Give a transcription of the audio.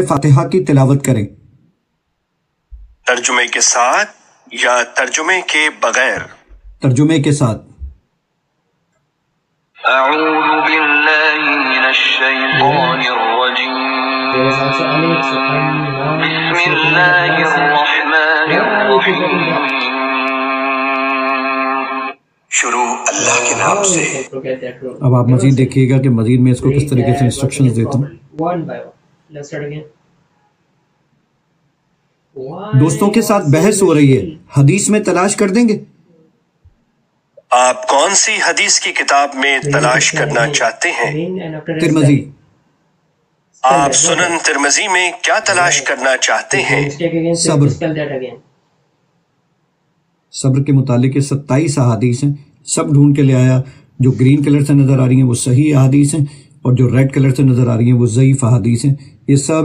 فاتحہ کی تلاوت کریں۔ ترجمے کے ساتھ یا ترجمے کے بغیر؟ ترجمے کے ساتھ۔ اعوذ باللہ من الشیطان الرجیم، بسم اللہ الرحمن الرحیم۔ شروع اللہ کے نام سے۔ اب آپ مزید دیکھیے گا کہ مزید میں اس کو کس طریقے سے انسٹرکشنز دیتا ہوں۔ دوستوں کے ساتھ بحث ہو رہی ہے، حدیث میں تلاش کر دیں گے؟ آپ کون سی حدیث کی کتاب میں تلاش کرنا چاہتے ہیں؟ ترمذی۔ آپ سنن ترمذی میں کیا تلاش کرنا چاہتے ہیں؟ صبر کے متعلق 27 احادیث ہیں، سب ڈھونڈ کے لے آیا۔ جو گرین کلر سے نظر آ رہی ہیں وہ صحیح احادیث ہیں، اور جو ریڈ کلر سے نظر آ رہی ہیں وہ ضعیف احادیث ہیں۔ یہ سب